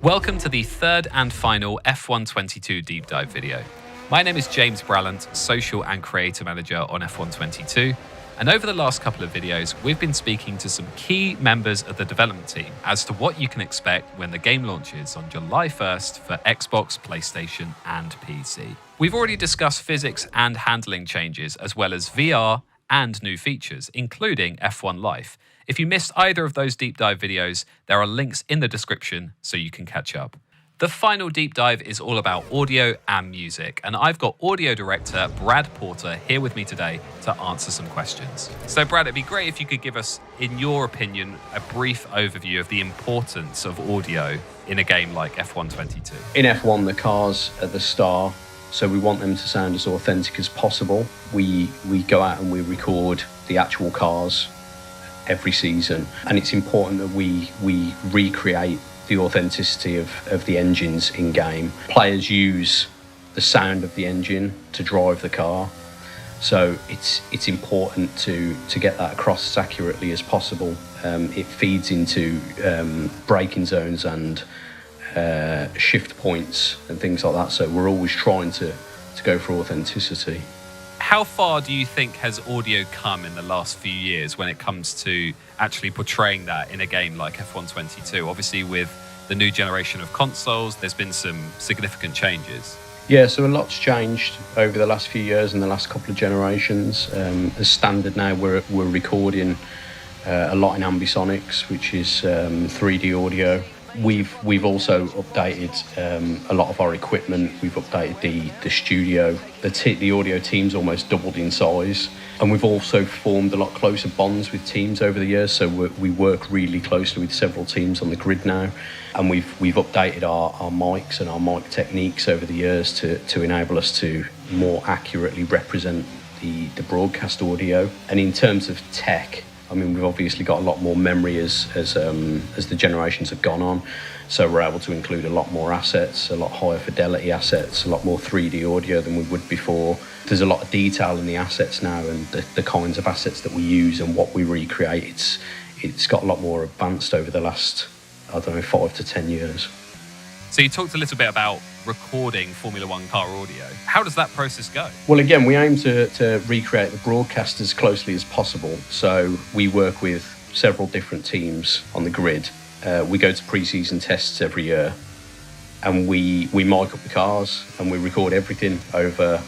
Welcome to the third and final F122 deep dive video. My name is James Brallant, Social and Creator Manager on F122, and over the last couple of videos, we've been speaking to some key members of the development team as to what you can expect when the game launches on July 1st for Xbox, PlayStation, and PC. We've already discussed physics and handling changes, as well as VR and new features, including F1 Life. If you missed either of those deep dive videos, there are links in the description so you can catch up. The final deep dive is all about audio and music, and I've got audio director Brad Porter here with me today to answer some questions. So Brad, it'd be great if you could give us, in your opinion, a brief overview of the importance of audio in a game like F122. In F1, the cars are the star, so we want them to sound as authentic as possible. We go out and we record the actual cars every season, and it's important that we recreate the authenticity of the engines in game. Players use the sound of the engine to drive the car, so it's important to get that across as accurately as possible. It feeds into braking zones and shift points and things like that, so we're always trying to go for authenticity. How far do you think has audio come in the last few years when it comes to actually portraying that in a game like F122? Obviously, with the new generation of consoles, there's been some significant changes. Yeah, so a lot's changed over the last few years and the last couple of generations. As standard now, we're recording a lot in ambisonics, which is 3D audio. We've also updated a lot of our equipment. We've updated the studio. The audio team's almost doubled in size, and we've also formed a lot closer bonds with teams over the years. So we work really closely with several teams on the grid now, and we've updated our mics and our mic techniques over the years to enable us to more accurately represent the broadcast audio. And in terms of tech, I mean, we've obviously got a lot more memory as the generations have gone on, so we're able to include a lot more assets, a lot higher fidelity assets, a lot more 3D audio than we would before. There's a lot of detail in the assets now, and the kinds of assets that we use and what we recreate, it's got a lot more advanced over the last, 5 to 10 years. So you talked a little bit about recording Formula One car audio. How does that process go? Well, again, we aim to recreate the broadcast as closely as possible. So we work with several different teams on the grid. We go to pre-season tests every year, and we mic up the cars and we record everything over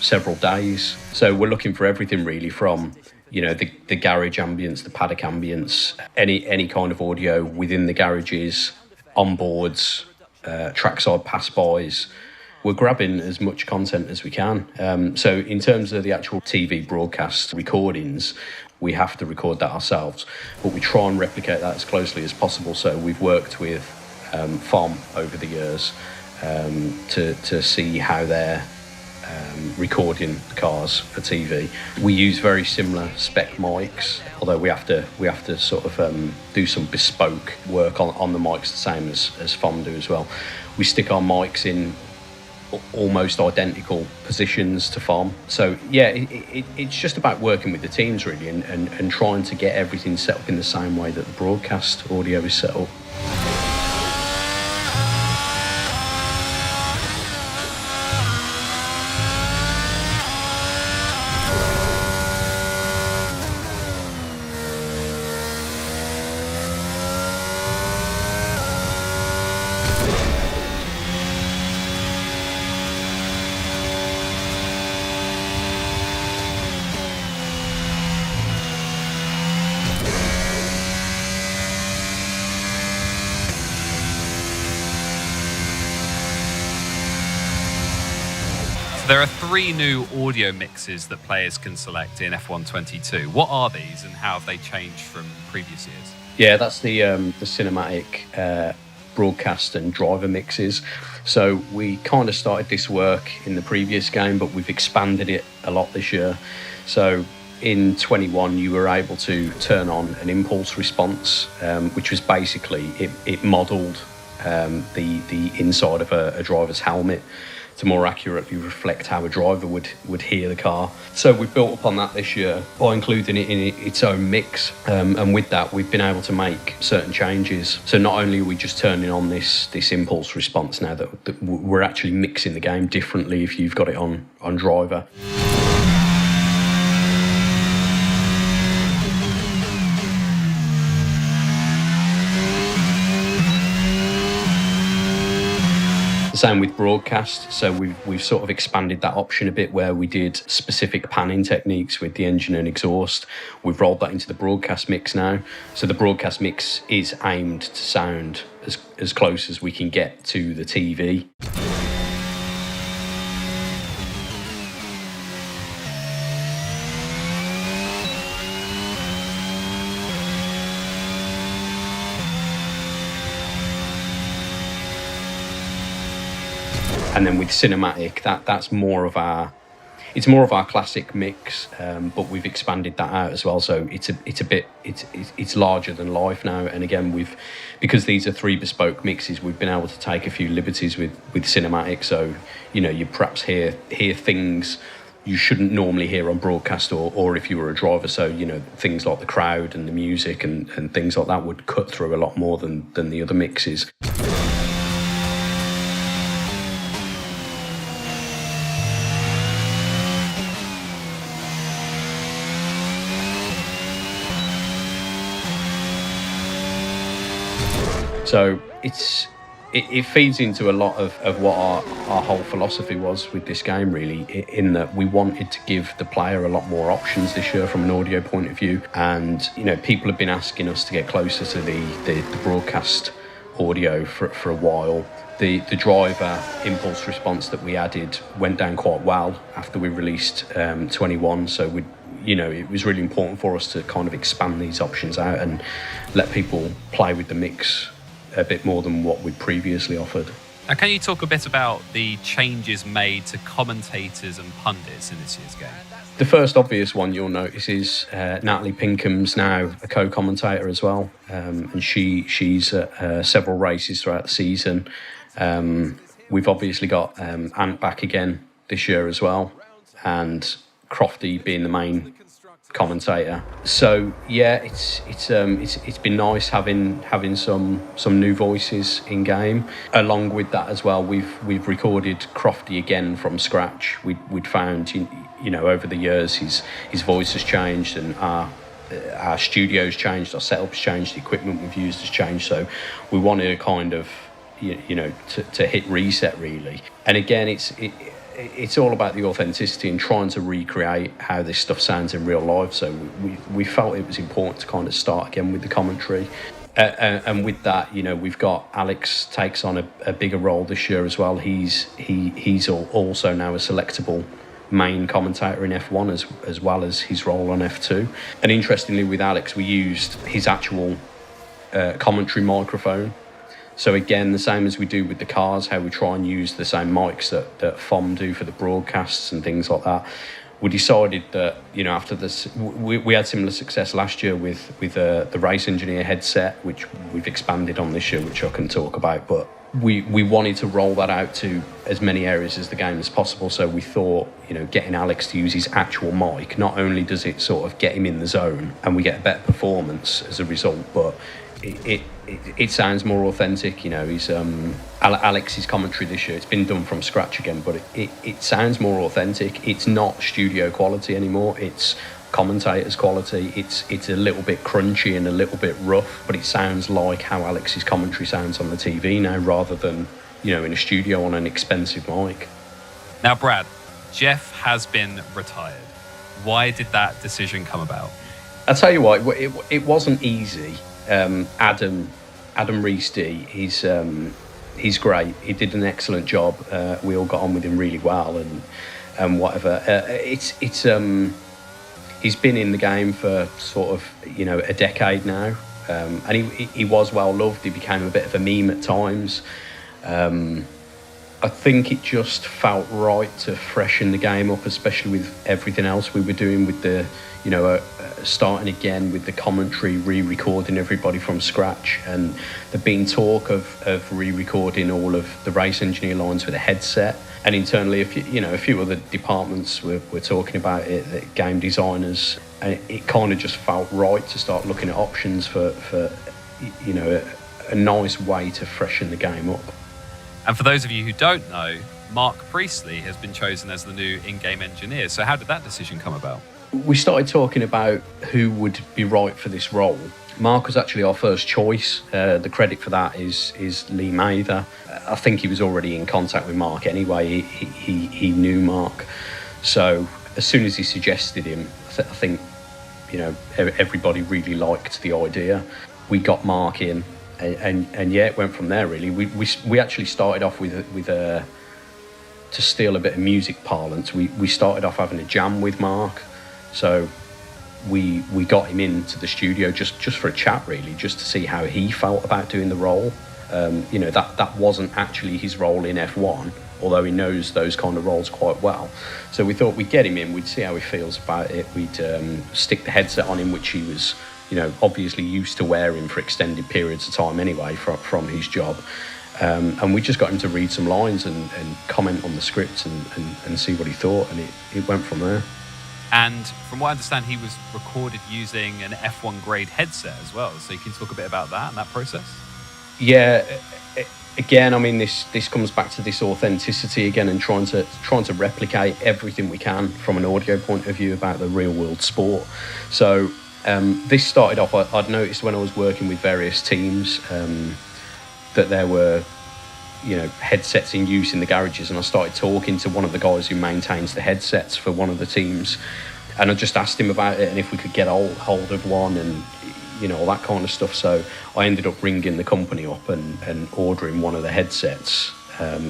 several days. So we're looking for everything really from, the garage ambience, the paddock ambience, any kind of audio within the garages, onboards, trackside pass-bys. We're grabbing as much content as we can. So in terms of the actual TV broadcast recordings, we have to record that ourselves, but we try and replicate that as closely as possible. So we've worked with FOM over the years to see how they're recording the cars for TV. We use very similar spec mics, although we have to sort of do some bespoke work on the mics, the same as FOM do as well. We stick our mics in almost identical positions to FOM. So yeah, it's just about working with the teams really and trying to get everything set up in the same way that the broadcast audio is set up. There are 3 new audio mixes that players can select in F122. What are these and how have they changed from previous years? Yeah, that's the cinematic broadcast and driver mixes. So we kind of started this work in the previous game, but we've expanded it a lot this year. So in 21, you were able to turn on an impulse response, which was basically, it modelled the inside of a driver's helmet to more accurately reflect how a driver would hear the car. So we've built upon that this year by including it in its own mix, and with that we've been able to make certain changes. So not only are we just turning on this impulse response now, that we're actually mixing the game differently if you've got it on driver. Same with broadcast, so we've sort of expanded that option a bit, where we did specific panning techniques with the engine and exhaust. We've rolled that into the broadcast mix now, so the broadcast mix is aimed to sound as close as we can get to the TV. And then with cinematic, that's more of our classic mix, but we've expanded that out as well. So it's larger than life now. And again, because these are 3 bespoke mixes, we've been able to take a few liberties with cinematic. So you perhaps hear things you shouldn't normally hear on broadcast, or if you were a driver. So things like the crowd and the music and things like that would cut through a lot more than the other mixes. So it feeds into a lot of what our whole philosophy was with this game, really, in that we wanted to give the player a lot more options this year from an audio point of view. And people have been asking us to get closer to the broadcast audio for a while. The driver impulse response that we added went down quite well after we released 21, so it was really important for us to kind of expand these options out and let people play with the mix a bit more than what we previously offered. Now, can you talk a bit about the changes made to commentators and pundits in this year's game? The first obvious one you'll notice is Natalie Pinkham's now a co-commentator as well, and she's at several races throughout the season. We've obviously got Ant back again this year as well, and Crofty being the main commentator. So yeah, it's been nice having some new voices in game. Along with that as well, we've recorded Crofty again from scratch. We'd found over the years his voice has changed, and our studio's changed, our setup's changed, the equipment we've used has changed. So we wanted a kind of to hit reset, really. And again, it's all about the authenticity and trying to recreate how this stuff sounds in real life. So we felt it was important to kind of start again with the commentary. And with that, we've got Alex takes on a bigger role this year as well. He's also now a selectable main commentator in F1 as well as his role on F2. And interestingly, with Alex, we used his actual commentary microphone. So again, the same as we do with the cars, how we try and use the same mics that FOM do for the broadcasts and things like that. We decided that, after this, we had similar success last year with the Race Engineer headset, which we've expanded on this year, which I can talk about. But we wanted to roll that out to as many areas as the game as possible. So we thought, getting Alex to use his actual mic, not only does it sort of get him in the zone and we get a better performance as a result, but it sounds more authentic. He's Alex's commentary this year, it's been done from scratch again, but it sounds more authentic. It's not studio quality anymore, it's commentator's quality. It's a little bit crunchy and a little bit rough, but it sounds like how Alex's commentary sounds on the TV now, rather than in a studio on an expensive mic. Now, Brad, Jeff has been retired. Why did that decision come about? I'll tell you what, it wasn't easy. Adam Rees-D, he's great. He did an excellent job. We all got on with him really well, and whatever. He's been in the game for sort of a decade now, and he was well loved. He became a bit of a meme at times, I think it just felt right to freshen the game up, especially with everything else we were doing with the, starting again with the commentary, re-recording everybody from scratch, and there'd been talk of re-recording all of the race engineer lines with a headset. And internally, a few other departments were talking about it, the game designers, and it kind of just felt right to start looking at options for a nice way to freshen the game up. And for those of you who don't know, Mark Priestley has been chosen as the new in-game engineer. So how did that decision come about? We started talking about who would be right for this role. Mark was actually our first choice. The credit for that is Lee Mather. I think he was already in contact with Mark anyway. He knew Mark. So as soon as he suggested him, I think everybody really liked the idea. We got Mark in, and yeah, it went from there really. We actually started off with to steal a bit of music parlance. We started off having a jam with Mark. So we got him into the studio just for a chat really, just to see how he felt about doing the role. That wasn't actually his role in F1, although he knows those kind of roles quite well. So we thought we'd get him in, we'd see how he feels about it. We'd stick the headset on him, which he was obviously used to wearing for extended periods of time anyway from his job. And we just got him to read some lines and comment on the script and see what he thought, and it went from there. And from what I understand, he was recorded using an F1 grade headset as well. So you can talk a bit about that and that process? Yeah, again, I mean, this comes back to this authenticity again, and trying to replicate everything we can from an audio point of view about the real world sport. So this started off, I'd noticed when I was working with various teams that there were headsets in use in the garages, and I started talking to one of the guys who maintains the headsets for one of the teams, and I just asked him about it and if we could get hold of one and all that kind of stuff. So I ended up ringing the company up and ordering one of the headsets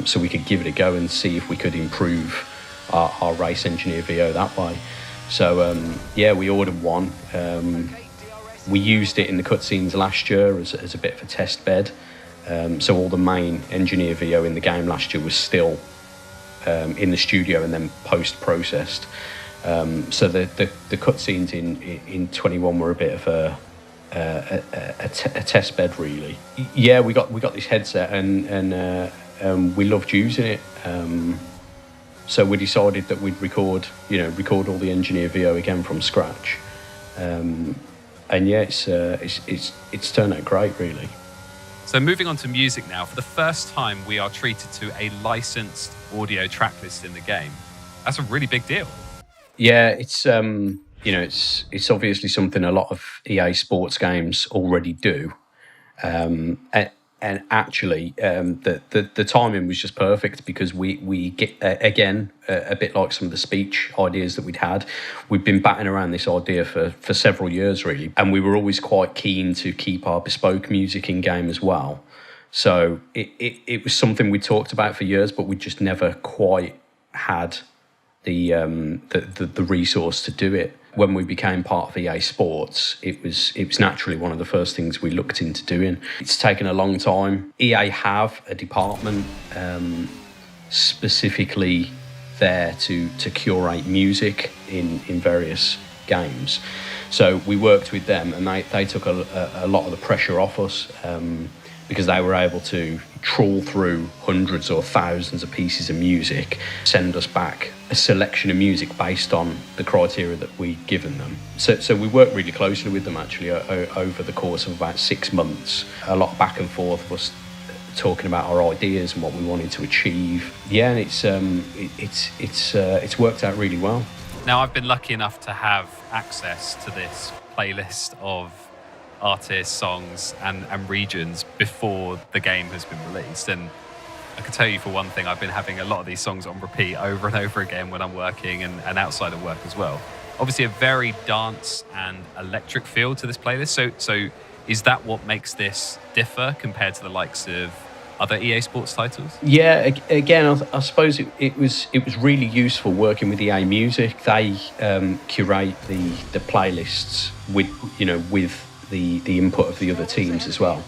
so we could give it a go and see if we could improve our race engineer VO that way. So we ordered one. We used it in the cutscenes last year as a bit of a test bed. So all the main engineer VO in the game last year was still in the studio and then post-processed. So the cutscenes in 21 were a bit of a test bed, really. Yeah, we got this headset and we loved using it. So we decided that we'd record all the engineer VO again from scratch. And yeah, it's turned out great, really. So moving on to music now, for the first time we are treated to a licensed audio track list in the game. That's a really big deal. Yeah, it's it's obviously something a lot of EA Sports games already do, and actually the timing was just perfect because we get again a bit like some of the speech ideas that we'd had. We've been batting around this idea for several years really, and we were always quite keen to keep our bespoke music in game as well. So it was something we talked about for years, but we just never quite had the resource to do it. When we became part of EA Sports, it was naturally one of the first things we looked into doing. It's taken a long time. EA have a department specifically there to curate music in various games. So we worked with them, and they took a lot of the pressure off us because they were able to trawl through hundreds or thousands of pieces of music, send us back a selection of music based on the criteria that we'd given them. So we worked really closely with them actually over the course of about 6 months. A lot of back and forth was talking about our ideas and what we wanted to achieve. Yeah, and it's worked out really well. Now, I've been lucky enough to have access to this playlist of artists, songs and regions before the game has been released, and I can tell you for one thing, I've been having a lot of these songs on repeat over and over again when I'm working and outside of work as well. Obviously a very dance and electric feel to this playlist, so is that what makes this differ compared to the likes of other EA Sports titles? Yeah, again, I suppose it was really useful working with EA Music. They curate the playlists with the input of the other teams as well.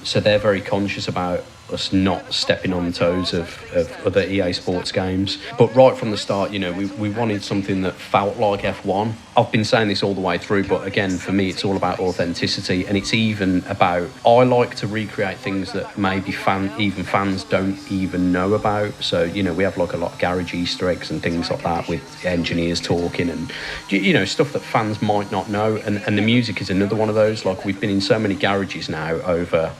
So they're very conscious about us not stepping on the toes of other EA Sports games. But right from the start, we wanted something that felt like F1. I've been saying this all the way through, but again, for me, it's all about authenticity, and it's even about, I like to recreate things that maybe fans don't even know about. So, we have like a lot of garage Easter eggs and things like that with engineers talking and, stuff that fans might not know. And the music is another one of those. Like, we've been in so many garages now over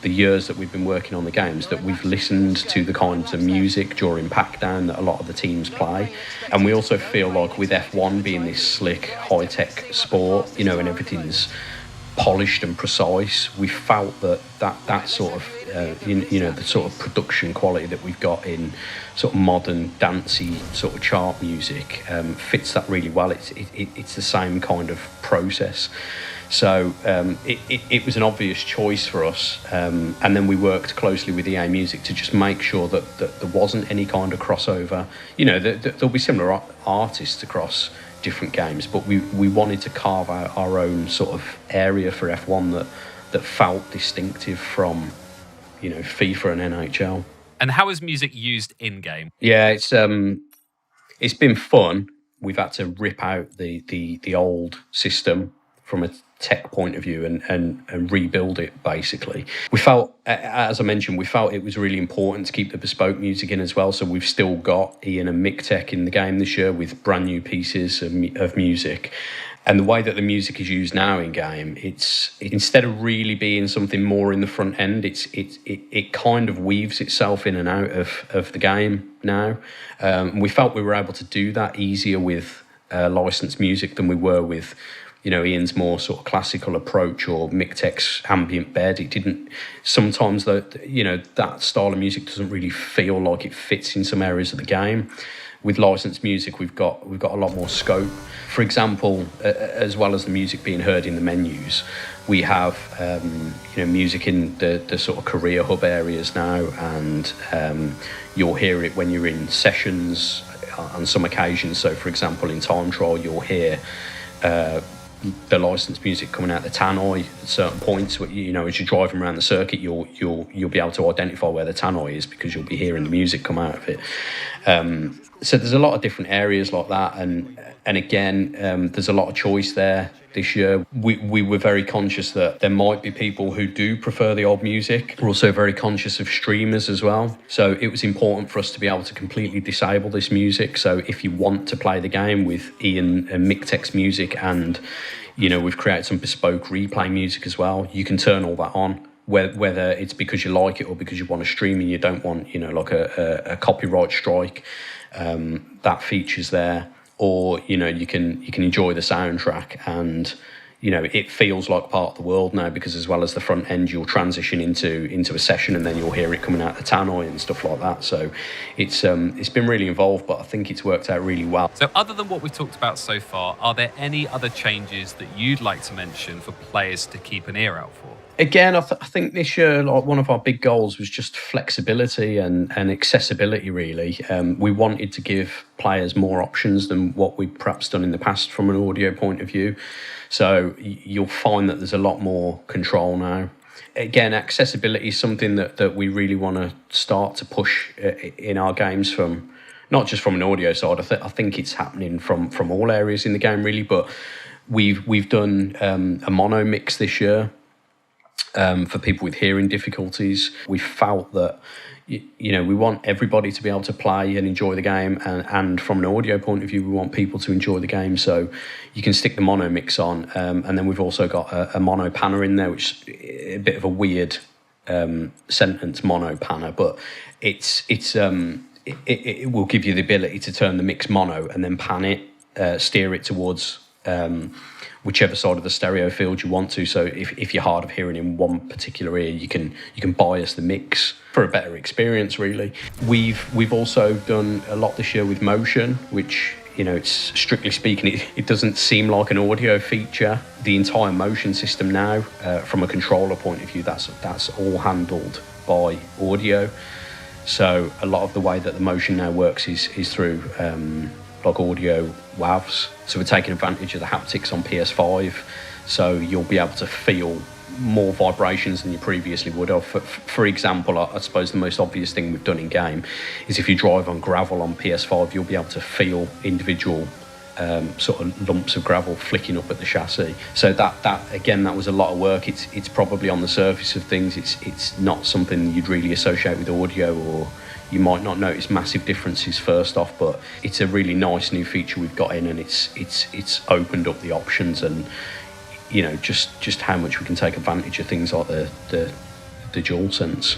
the years that we've been working on the games that we've listened to the kinds of music during Packdown that a lot of the teams play. And we also feel like with F1 being this slick, high-tech sport, and everything's polished and precise, we felt that sort of, the sort of production quality that we've got in sort of modern, dancey sort of chart music fits that really well. It's the same kind of process. So it was an obvious choice for us, and then we worked closely with EA Music to just make sure that there wasn't any kind of crossover. There'll be similar artists across different games, but we wanted to carve out our own sort of area for F1 that felt distinctive from, FIFA and NHL. And how is music used in-game? Yeah, it's been fun. We've had to rip out the old system from a tech point of view and rebuild it, basically. We felt, as I mentioned, it was really important to keep the bespoke music in as well. So we've still got Ian and Mick Tech in the game this year with brand new pieces of music. And the way that the music is used now in game, it's instead of really being something more in the front end, it kind of weaves itself in and out of the game now. We felt we were able to do that easier with licensed music than we were with Ian's more sort of classical approach or Mick Tech's ambient bed. It didn't, sometimes that style of music doesn't really feel like it fits in some areas of the game. With licensed music, we've got a lot more scope. For example, as well as the music being heard in the menus, we have music in the sort of career hub areas now, and you'll hear it when you're in sessions on some occasions. So, for example, in time trial, you'll hear the licensed music coming out the tannoy at certain points. As you're driving around the circuit, you'll be able to identify where the tannoy is because you'll be hearing the music come out of it. So there's a lot of different areas like that, and again, there's a lot of choice there this year. We were very conscious that there might be people who do prefer the old music. We're also very conscious of streamers as well. So it was important for us to be able to completely disable this music. So if you want to play the game with Ian and Mick Tech's music, and we've created some bespoke replay music as well, you can turn all that on. Whether it's because you like it or because you want to stream and you don't want, like a copyright strike, that feature's there, or you can enjoy the soundtrack, and it feels like part of the world now, because as well as the front end, you'll transition into a session and then you'll hear it coming out the tannoy and stuff like that. So it's been really involved, but I think it's worked out really well. So other than what we've talked about so far, are there any other changes that you'd like to mention for players to keep an ear out for? Again, I think this year, like, one of our big goals was just flexibility and accessibility, really. We wanted to give players more options than what we've perhaps done in the past from an audio point of view. So you'll find that there's a lot more control now. Again, accessibility is something that we really want to start to push in our games, from not just from an audio side. I think it's happening from all areas in the game, really. But we've done a mono mix this year. For people with hearing difficulties. We felt that we want everybody to be able to play and enjoy the game, and from an audio point of view, we want people to enjoy the game. So you can stick the mono mix on, and then we've also got a mono panner in there, which is a bit of a weird sentence, mono panner, but it will give you the ability to turn the mix mono and then pan it, steer it towards whichever side of the stereo field you want to. So if you're hard of hearing in one particular ear, you can bias the mix for a better experience, really. We've also done a lot this year with motion, which, it's strictly speaking, it doesn't seem like an audio feature. The entire motion system now, from a controller point of view, that's all handled by audio. So a lot of the way that the motion now works is through like audio WAVs. So we're taking advantage of the haptics on PS5. So you'll be able to feel more vibrations than you previously would have. For example, I suppose the most obvious thing we've done in game is if you drive on gravel on PS5, you'll be able to feel individual sort of lumps of gravel flicking up at the chassis. So that again, that was a lot of work. It's probably on the surface of things. It's not something you'd really associate with audio, or you might not notice massive differences first off. But it's a really nice new feature we've got in, and it's opened up the options, and you know, just how much we can take advantage of things like the DualSense.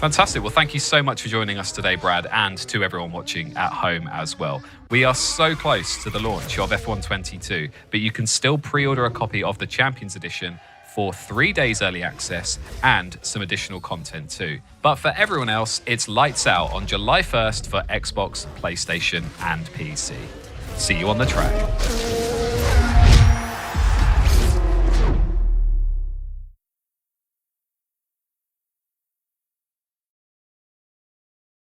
Fantastic. Well, thank you so much for joining us today, Brad, and to everyone watching at home as well. We are so close to the launch of F1 22, but you can still pre-order a copy of the Champions Edition for 3 days early access and some additional content too. But for everyone else, it's lights out on July 1st for Xbox, PlayStation, and PC. See you on the track.